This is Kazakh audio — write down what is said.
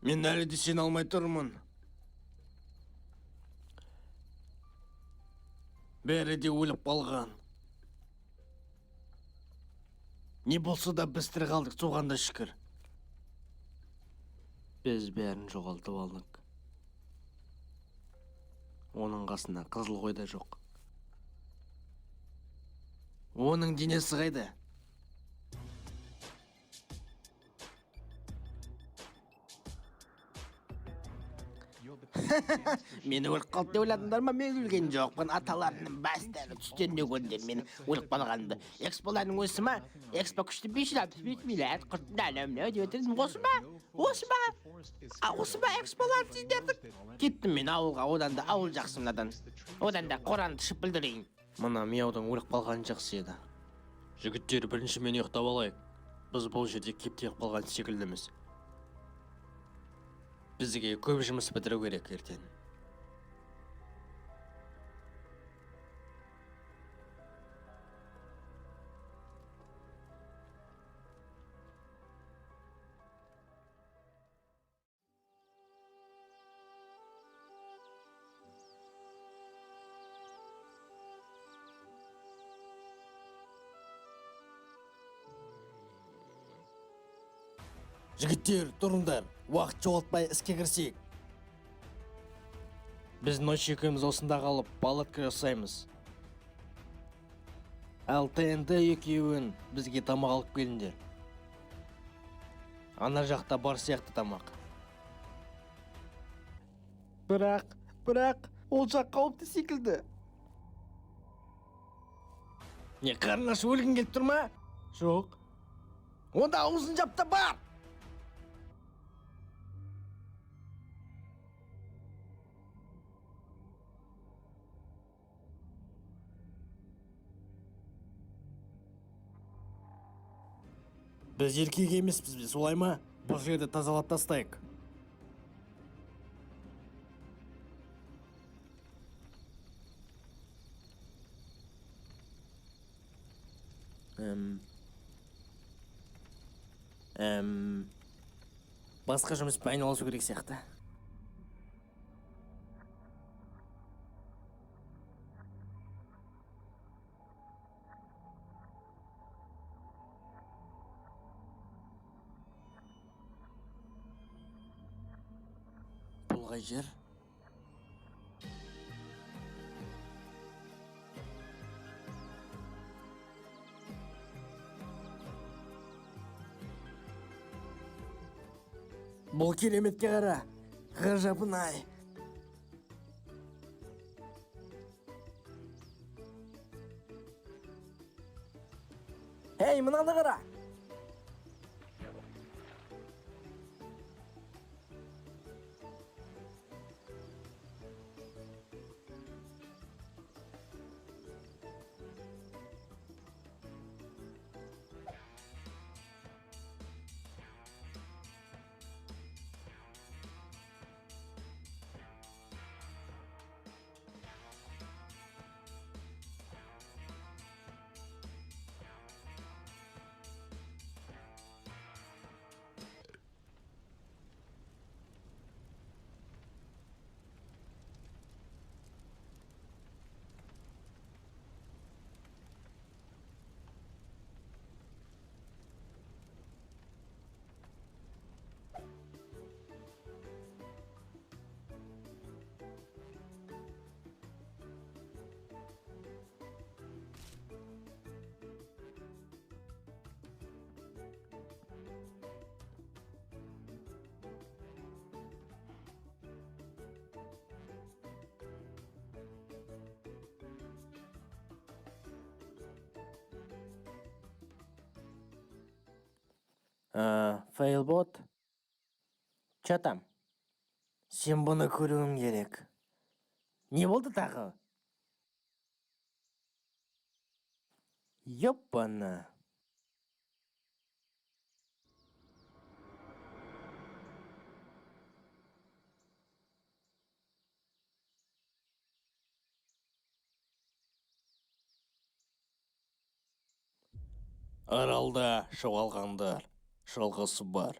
Мен әлі де сен алмай тұрмын. Бәрі де өліп қалған. Не болса да біз тірі қалдық, соған да шүкір. Біз бәрін жоғалтып алдық. Оның қасында қызыл қой да жоқ. Оның денесі қайда? Мені өліп қалды деп ойладыңдар ма? Мен өлген жоқпын. Аталарымның бастары түстеріне көрдім мені өліп қалғанымды. Эксполардың осы ма? Экспо күшті 565 миллиард құрттың әлеміне деп өтірдім. Осы ма? Осы ма? Осы ма эксполар сендердің? Кеттім мен ауылға, одан да ауыл жақсы мынадан. Одан да қоранды шып білдірейін. Мына мияудың өліп қалғаны жақсы еді. Жігіттер, бірінші мен ұйықтап алайық. Біз бұл жерде кептеліп қалған секілдіміз. Бізге көп жұмыс бітіру керек ертең. Жігіттер, тұрыңдар, уақыт жоғалтпай іске кірсек. Біз ночь екеуміз осында қалып, палатка жасаймыз. Ал ТНТ екеуін бізге тамақ алып келіңдер. Ана жақта бар сияқты тамақ. Бірақ, ол жақ қауіпті секілді. Не, қарның ашып өлгің келіп тұр ма? Жоқ. Онда аузын жап та бар! Біз еркек емеспіз бе, солай ма? Бұл жерді тазалап тастайық. Басқа жұмыспен айналысу керек сияқты. Бұл қай жер? Бұл кереметке қара, ғажабын-ай. Ей, мынаны қара! Фейлбот? Че там? Сен бұны көруім керек. Не болды тағы? Ёппана. Аралда жоғалғандар жалғасы бар.